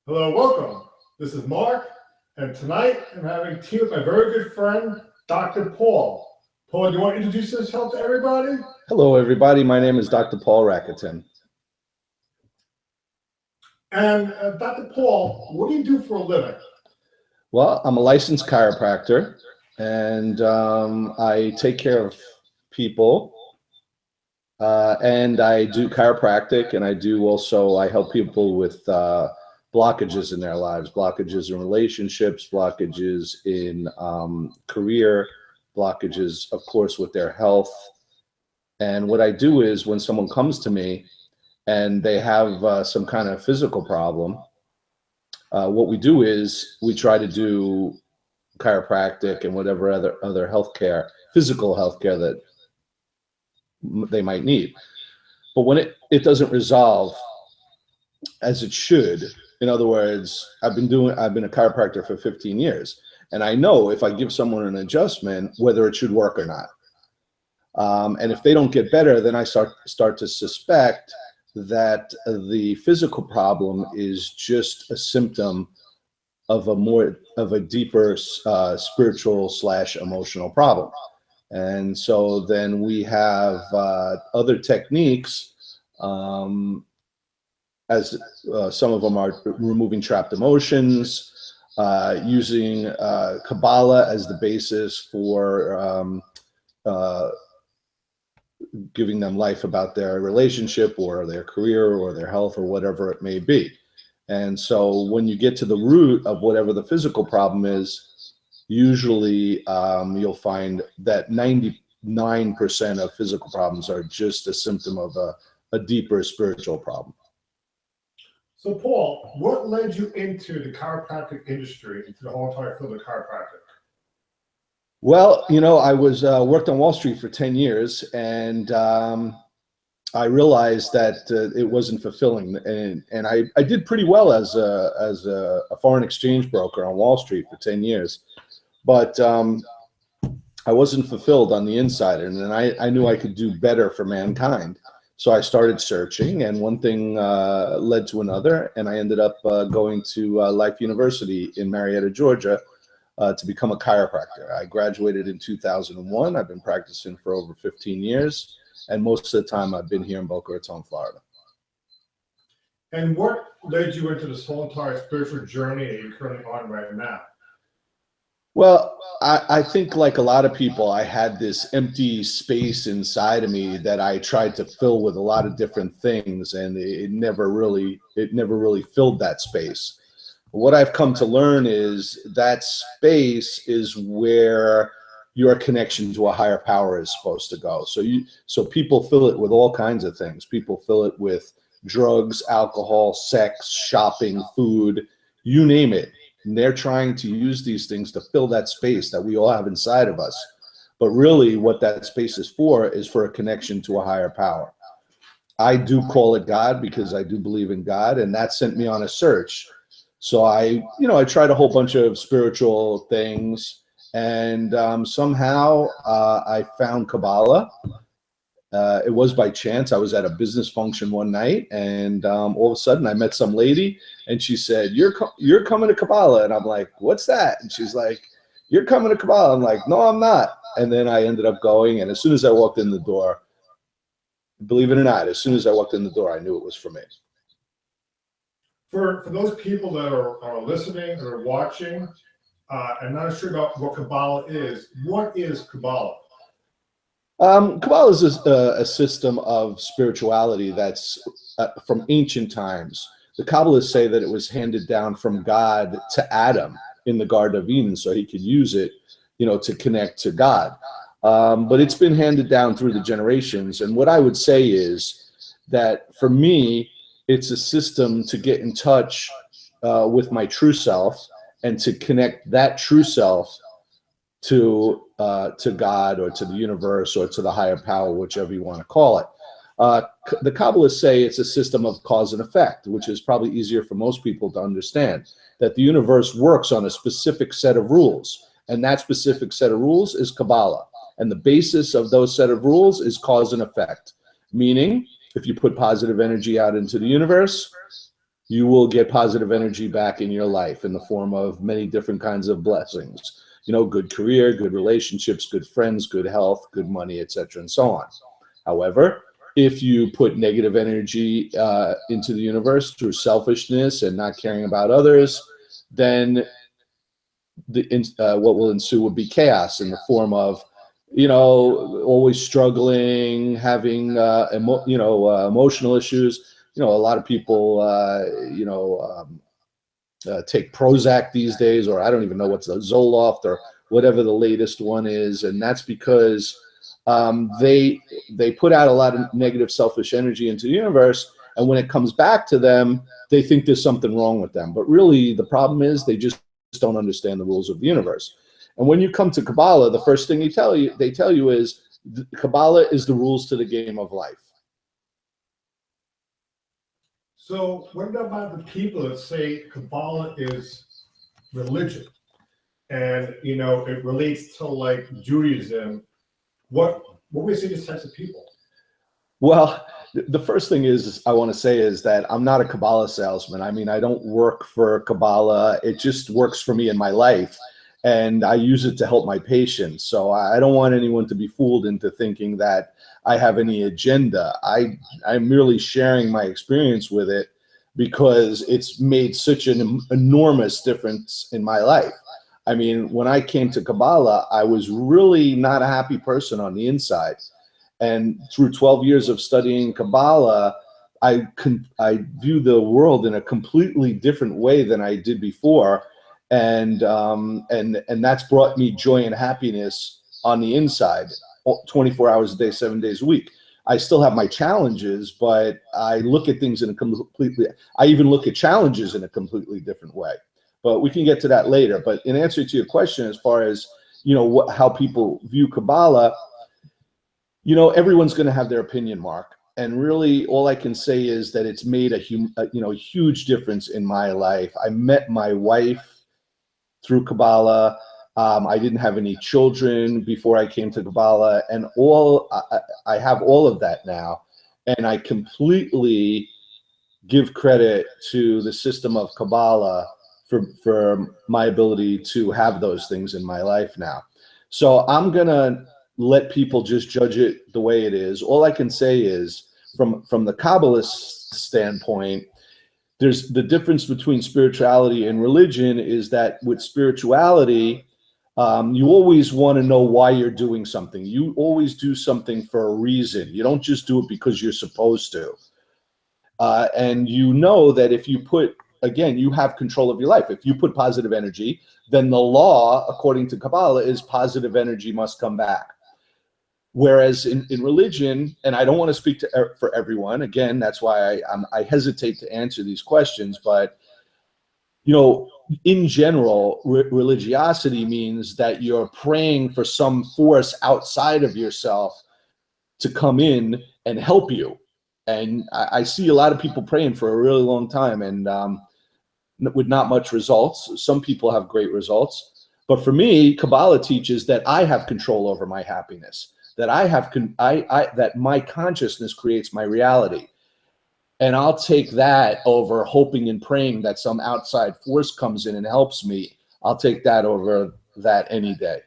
Hello, welcome. This is Mark, and tonight I'm having tea with my very good friend, Dr. Paul. Paul, do you want to introduce yourself to everybody? Hello, everybody. My name is Dr. Paul RAKITIN. And Dr. Paul, what do you do for a living? Well, I'm a licensed chiropractor, and I take care of people, and I do chiropractic, and I help people with blockages in their lives, blockages in relationships, blockages in career, blockages, of course, with their health. And what I do is when someone comes to me and they have some kind of physical problem, what we do is we try to do chiropractic and whatever other healthcare, physical healthcare that they might need. But when it doesn't resolve as it should, in other words, I've been a chiropractor for 15 years, and I know if I give someone an adjustment, whether it should work or not. And if they don't get better, then I start to suspect that the physical problem is just a symptom of a deeper spiritual / emotional problem. And so then we have other techniques, as some of them are removing trapped emotions, using Kabbalah as the basis for giving them life about their relationship or their career or their health or whatever it may be. And so when you get to the root of whatever the physical problem is, usually you'll find that 99% of physical problems are just a symptom of a deeper spiritual problem. So Paul, what led you into the chiropractic industry, into the whole entire field of chiropractic? Well, I was worked on Wall Street for 10 years, and I realized that it wasn't fulfilling. And I did pretty well as a foreign exchange broker on Wall Street for 10 years. But I wasn't fulfilled on the inside, and then I knew I could do better for mankind. So I started searching, and one thing led to another, and I ended up going to Life University in Marietta, Georgia, to become a chiropractor. I graduated in 2001. I've been practicing for over 15 years, and most of the time I've been here in Boca Raton, Florida. And what led you into this whole entire spiritual journey that you're currently on right now? Well, I think like a lot of people, I had this empty space inside of me that I tried to fill with a lot of different things, and it never really filled that space. What I've come to learn is that space is where your connection to a higher power is supposed to go. So people fill it with all kinds of things. People fill it with drugs, alcohol, sex, shopping, food, you name it. And they're trying to use these things to fill that space that we all have inside of us. But really what that space is for a connection to a higher power. I do call it God because I do believe in God, and that sent me on a search. So I tried a whole bunch of spiritual things, and somehow I found Kabbalah. It was by chance. I was at a business function one night, and all of a sudden I met some lady, and she said, you're coming to Kabbalah. And I'm like, what's that? And she's like, you're coming to Kabbalah. I'm like, no, I'm not. And then I ended up going, and as soon as I walked in the door, believe it or not, as soon as I walked in the door, I knew it was for me. For those people that are listening or watching and not sure about what Kabbalah is, what is Kabbalah? Kabbalah is a system of spirituality that's from ancient times. The Kabbalists say that it was handed down from God to Adam in the Garden of Eden, so he could use it, to connect to God. But it's been handed down through the generations. And what I would say is that for me, it's a system to get in touch with my true self and to connect that true self to God or to the universe or to the higher power, whichever you want to call it. The Kabbalists say it's a system of cause and effect, which is probably easier for most people to understand, that the universe works on a specific set of rules, and that specific set of rules is Kabbalah. And the basis of those set of rules is cause and effect, meaning if you put positive energy out into the universe, you will get positive energy back in your life in the form of many different kinds of blessings. You know, good career, good relationships, good friends, good health, good money, etc., and so on. However, if you put negative energy into the universe through selfishness and not caring about others, then what will ensue would be chaos in the form of, you know, always struggling, having, emotional issues. You know, a lot of people, take Prozac these days, or I don't even know what's the Zoloft or whatever the latest one is. And that's because they put out a lot of negative, selfish energy into the universe. And when it comes back to them, they think there's something wrong with them. But really, the problem is they just don't understand the rules of the universe. And when you come to Kabbalah, the first thing they tell you is Kabbalah is the rules to the game of life. So what about the people that say Kabbalah is religion and, you know, it relates to like Judaism? What would we say to these types of people? Well, the first thing I want to say is that I'm not a Kabbalah salesman. I mean, I don't work for Kabbalah. It just works for me in my life, and I use it to help my patients. So I don't want anyone to be fooled into thinking that I have any agenda. I'm merely sharing my experience with it because it's made such an enormous difference in my life. I mean, when I came to Kabbalah, I was really not a happy person on the inside. And through 12 years of studying Kabbalah, I view the world in a completely different way than I did before. And that's brought me joy and happiness on the inside, 24 hours a day, 7 days a week. I still have my challenges, but I look at things I even look at challenges in a completely different way. But we can get to that later. But in answer to your question, as far as, you know, how people view Kabbalah, you know, everyone's going to have their opinion, Mark. And really, all I can say is that it's made a huge difference in my life. I met my wife through Kabbalah. I didn't have any children before I came to Kabbalah, and I have all of that now. And I completely give credit to the system of Kabbalah for my ability to have those things in my life now. So I'm going to let people just judge it the way it is. All I can say is from the Kabbalist standpoint, there's the difference between spirituality and religion is that with spirituality, you always want to know why you're doing something. You always do something for a reason. You don't just do it because you're supposed to. And you know that if you again, you have control of your life. If you put positive energy, then the law, according to Kabbalah, is positive energy must come back. Whereas in religion, and I don't want to speak for everyone, again, that's why I hesitate to answer these questions, but, you know, in general, religiosity means that you're praying for some force outside of yourself to come in and help you. And I see a lot of people praying for a really long time and with not much results. Some people have great results. But for me, Kabbalah teaches that I have control over my happiness, that that my consciousness creates my reality. And I'll take that over hoping and praying that some outside force comes in and helps me. I'll take that over that any day.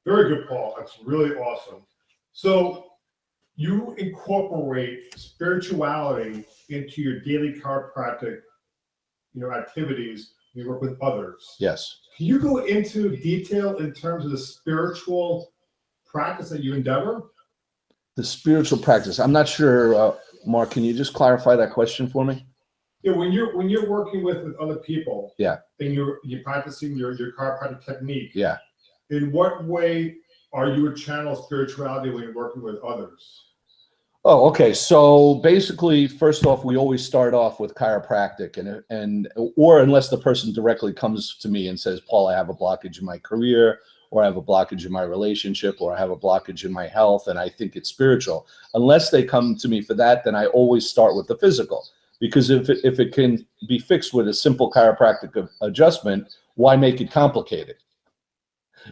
Very good, Paul. That's really awesome. So you incorporate spirituality into your daily chiropractic, you know, activities. You work with others. Yes. Can you go into detail in terms of the spiritual practice that you endeavor? The spiritual practice. I'm not sure, Mark. Can you just clarify that question for me? Yeah, when you're working with other people. Yeah. And you're practicing your chiropractic technique. Yeah. In what way are you a channel of spirituality when you're working with others? Oh, okay. So basically, first off, we always start off with chiropractic, or unless the person directly comes to me and says, Paul, I have a blockage in my career, or I have a blockage in my relationship, or I have a blockage in my health, and I think it's spiritual. Unless they come to me for that, then I always start with the physical. Because if it can be fixed with a simple chiropractic adjustment, why make it complicated?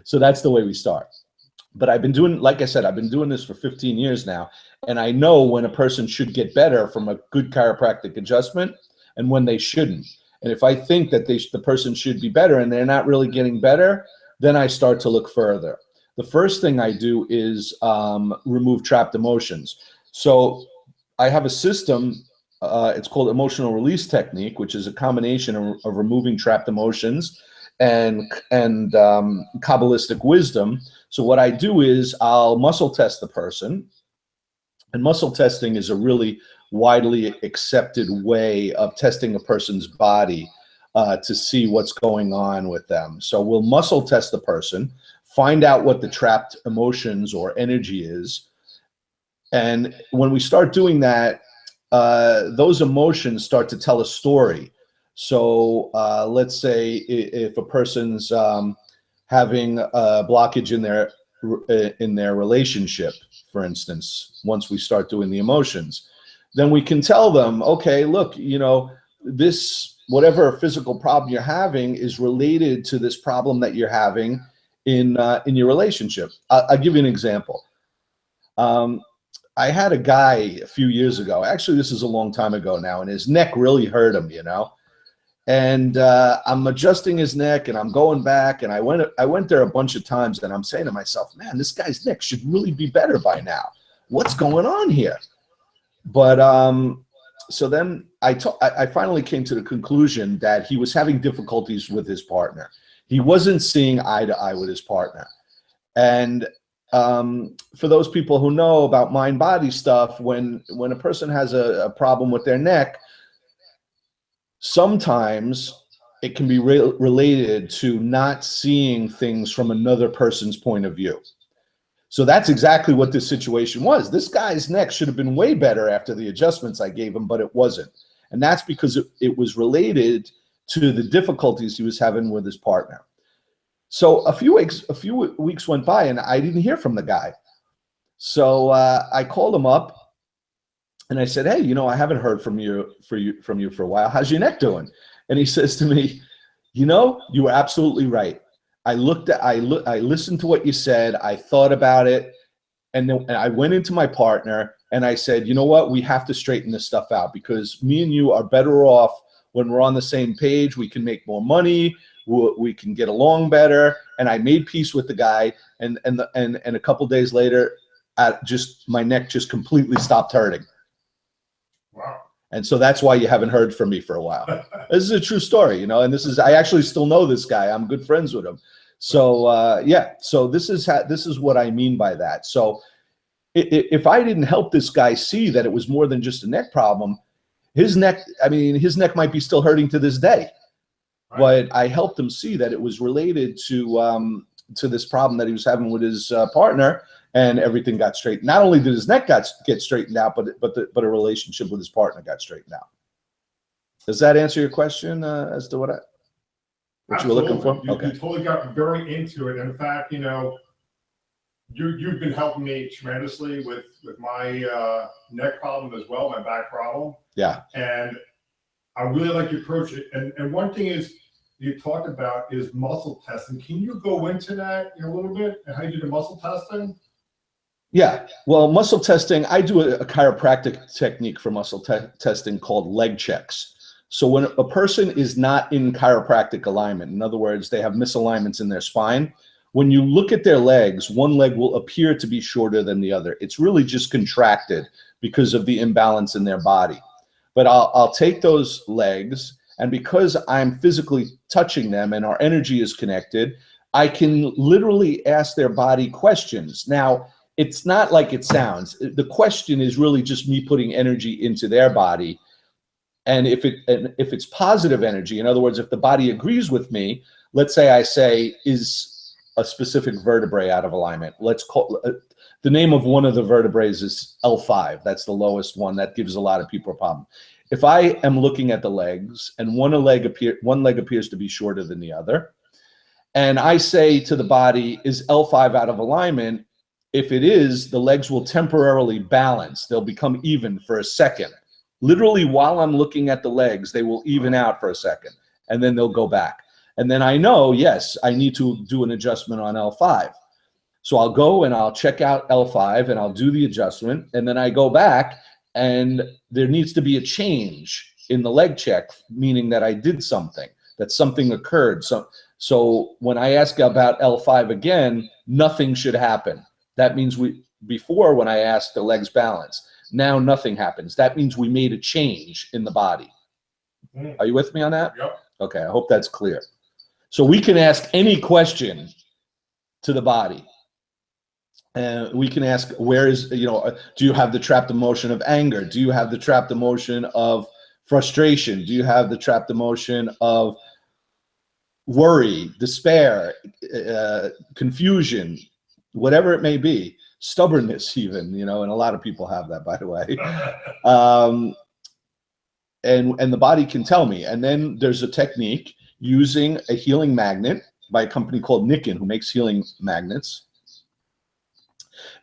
So that's the way we start. But I've been doing, like I said, I've been doing this for 15 years now. And I know when a person should get better from a good chiropractic adjustment and when they shouldn't. And if I think that the person should be better and they're not really getting better, then I start to look further. The first thing I do is remove trapped emotions. So I have a system, it's called emotional release technique, which is a combination of removing trapped emotions and Kabbalistic wisdom. So what I do is I'll muscle test the person, and muscle testing is a really widely accepted way of testing a person's body to see what's going on with them. So we'll muscle test the person, find out what the trapped emotions or energy is. And when we start doing that, those emotions start to tell a story. So let's say if a person's having a blockage in their relationship, for instance, once we start doing the emotions, then we can tell them, okay, look, you know, this whatever physical problem you're having is related to this problem that you're having in your relationship. I'll give you an example. I had a guy a few years ago. Actually, this is a long time ago now, and his neck really hurt him, you know. And I'm adjusting his neck, and I'm going back, and I went there a bunch of times, and I'm saying to myself, man, this guy's neck should really be better by now. What's going on here? But so then I finally came to the conclusion that he was having difficulties with his partner. He wasn't seeing eye to eye with his partner. And for those people who know about mind-body stuff, when a person has a problem with their neck, sometimes it can be related to not seeing things from another person's point of view. So that's exactly what this situation was. This guy's neck should have been way better after the adjustments I gave him, but it wasn't. And that's because it was related to the difficulties he was having with his partner. So a few weeks went by and I didn't hear from the guy. So I called him up and I said, hey, you know, I haven't heard from you for a while. How's your neck doing? And he says to me, you know, you were absolutely right. I listened to what you said. I thought about it. And then I went into my partner and I said, you know what? We have to straighten this stuff out because me and you are better off when we're on the same page. We can make more money. We can get along better. And I made peace with the guy. And a couple days later, my neck just completely stopped hurting. Wow. And so that's why you haven't heard from me for a while. This is a true story, you know, and I actually still know this guy. I'm good friends with him. So yeah, so this is what I mean by that. So if I didn't help this guy see that it was more than just a neck problem, his neck might be still hurting to this day. Right. But I helped him see that it was related to this problem that he was having with his partner, and everything got straightened. Not only did his neck get straightened out, but a relationship with his partner got straightened out. Does that answer your question as to what you were looking for? Okay. You totally got very into it. In fact, you know, you've been helping me tremendously with my neck problem as well, my back problem. Yeah. And I really like your approach. And one thing is you talked about is muscle testing. Can you go into that in a little bit and how you do the muscle testing? Yeah, well, muscle testing, I do a chiropractic technique for muscle testing called leg checks. So when a person is not in chiropractic alignment, in other words, they have misalignments in their spine, when you look at their legs, one leg will appear to be shorter than the other. It's really just contracted because of the imbalance in their body. But I'll take those legs, and because I'm physically touching them and our energy is connected, I can literally ask their body questions. Now, it's not like it sounds. The question is really just me putting energy into their body. And if it's positive energy, in other words, if the body agrees with me, let's say I say, is a specific vertebrae out of alignment. Let's call the name of one of the vertebrae is L5. That's the lowest one. That gives a lot of people a problem. If I am looking at the legs and one leg appears to be shorter than the other, and I say to the body, is L5 out of alignment? If it is, the legs will temporarily balance. They'll become even for a second. Literally, while I'm looking at the legs, they will even out for a second, and then they'll go back. And then I know, yes, I need to do an adjustment on L5. So I'll go and I'll check out L5 and I'll do the adjustment. And then I go back and there needs to be a change in the leg check, meaning that I did something, that something occurred. So when I ask about L5 again, nothing should happen. That means before when I asked the legs balance, now nothing happens. That means we made a change in the body. Are you with me on that? Yep. Okay, I hope that's clear. So we can ask any question to the body. And we can ask, where is, do you have the trapped emotion of anger? Do you have the trapped emotion of frustration? Do you have the trapped emotion of worry, despair, confusion, whatever it may be, stubbornness even, and a lot of people have that, by the way. And the body can tell me. And then there's a technique using a healing magnet by a company called Nikken, who makes healing magnets.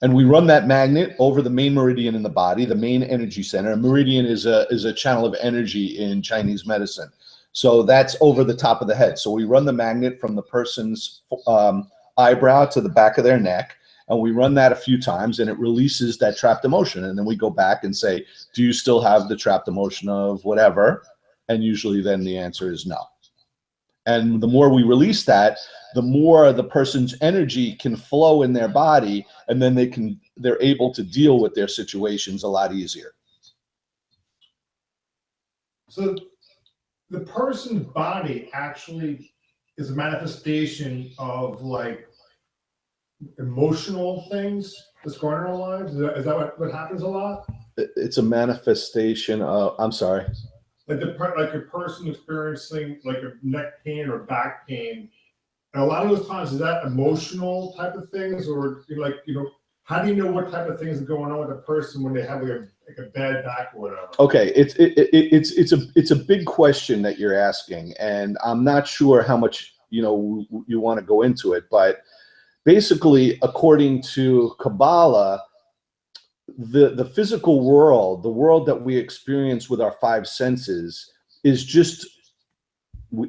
And we run that magnet over the main meridian in the body, the main energy center. A meridian is a channel of energy in Chinese medicine. So that's over the top of the head. So we run the magnet from the person's eyebrow to the back of their neck. And we run that a few times and it releases that trapped emotion. And then we go back and say, do you still have the trapped emotion of whatever? And usually then the answer is no. And the more we release that, the more the person's energy can flow in their body, and then they're able to deal with their situations a lot easier. So the person's body actually is a manifestation of like emotional things that's going on in our lives. Is that what happens a lot? It's a manifestation of, I'm sorry. Like a person experiencing like a neck pain or back pain. And a lot of those times, is that emotional type of things, or how do you know what type of things are going on with a person when they have like a bad back or whatever? Okay, it's a big question that you're asking, and I'm not sure how much you want to go into it, but basically, according to Kabbalah, the physical world, the world that we experience with our five senses, is just,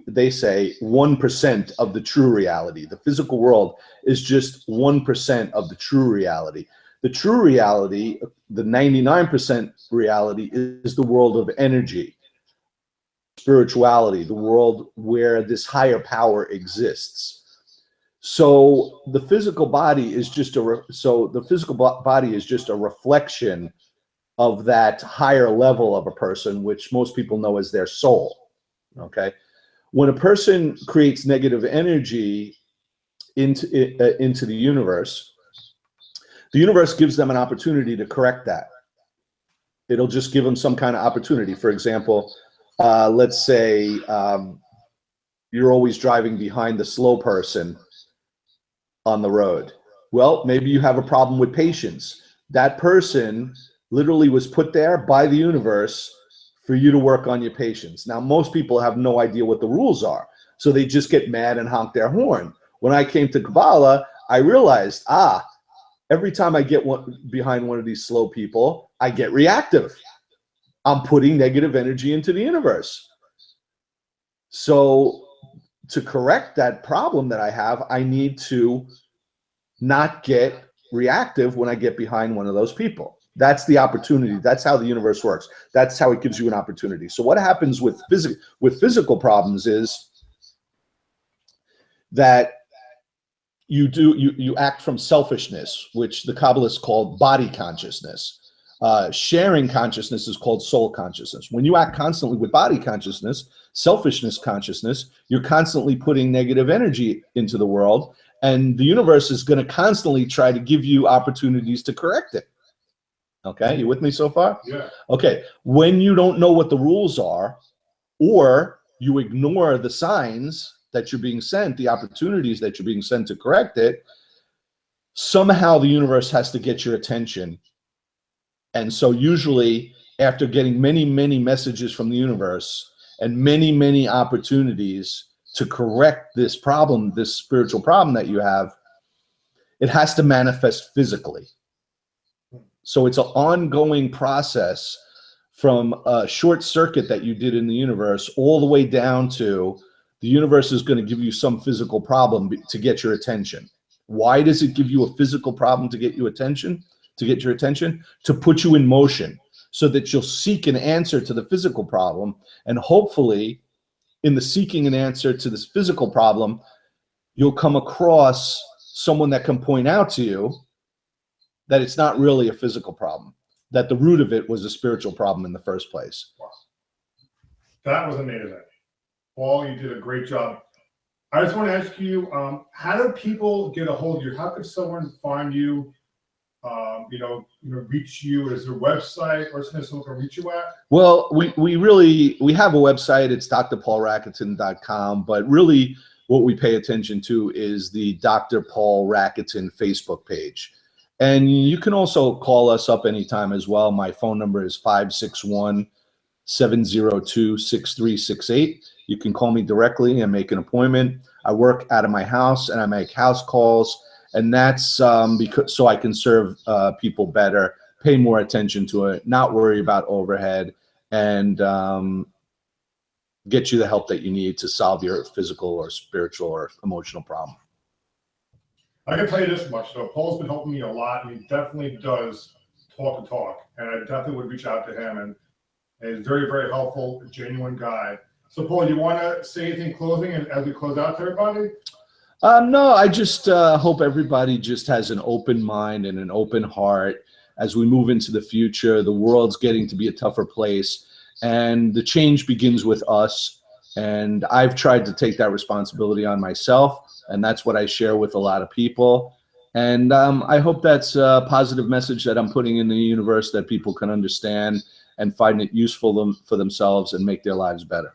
they say, 1% of the true reality. The physical world is just 1% of the true reality. The true reality, the 99% reality, is the world of energy, spirituality, the world where this higher power exists. So the physical body is just a reflection of that higher level of a person, which most people know as their soul. Okay. When a person creates negative energy into the universe gives them an opportunity to correct that. It'll just give them some kind of opportunity. For example, let's say you're always driving behind the slow person on the road. Well, maybe you have a problem with patience. That person literally was put there by the universe for you to work on your patience. Now, most people have no idea what the rules are, so they just get mad and honk their horn. When I came to Kabbalah, I realized, every time I get behind one of these slow people, I get reactive. I'm putting negative energy into the universe. So to correct that problem that I have, I need to not get reactive when I get behind one of those people. That's the opportunity. That's how the universe works. That's how it gives you an opportunity. So what happens with physical problems is that you act from selfishness, which the Kabbalists call body consciousness. Sharing consciousness is called soul consciousness. When you act constantly with body consciousness, selfishness consciousness, you're constantly putting negative energy into the world, and the universe is going to constantly try to give you opportunities to correct it. Okay, you with me so far? Yeah. Okay, when you don't know what the rules are, or you ignore the signs that you're being sent, the opportunities that you're being sent to correct it, somehow the universe has to get your attention. And so usually after getting many, many messages from the universe and many, many opportunities to correct this problem, this spiritual problem that you have, it has to manifest physically. So it's an ongoing process from a short circuit that you did in the universe all the way down to the universe is going to give you some physical problem to get your attention. Why does it give you a physical problem to get your attention? To put you in motion so that you'll seek an answer to the physical problem. And hopefully in the seeking an answer to this physical problem, you'll come across someone that can point out to you that it's not really a physical problem, that the root of it was a spiritual problem in the first place. Wow. That was amazing. Paul, you did a great job. I just want to ask you, how do people get a hold of you? How could someone find you, reach you? Is there a website or something someone can reach you at? Well, we have a website. It's drpaulrakitin.com, but really what we pay attention to is the Dr. Paul Rakitin Facebook page. And you can also call us up anytime as well. My phone number is 561-702-6368. You can call me directly and make an appointment. I work out of my house and I make house calls, and that's because so I can serve people better, pay more attention to it, not worry about overhead, and get you the help that you need to solve your physical or spiritual or emotional problem. I can tell you this much, though. Paul's been helping me a lot, and he definitely does talk the talk, and I definitely would reach out to him, and he's very, very helpful, genuine guy. So, Paul, you want to say anything closing and as we close out to everybody? No, I just hope everybody just has an open mind and an open heart as we move into the future. The world's getting to be a tougher place, and the change begins with us. And I've tried to take that responsibility on myself, and that's what I share with a lot of people. And I hope that's a positive message that I'm putting in the universe that people can understand and find it useful for themselves and make their lives better.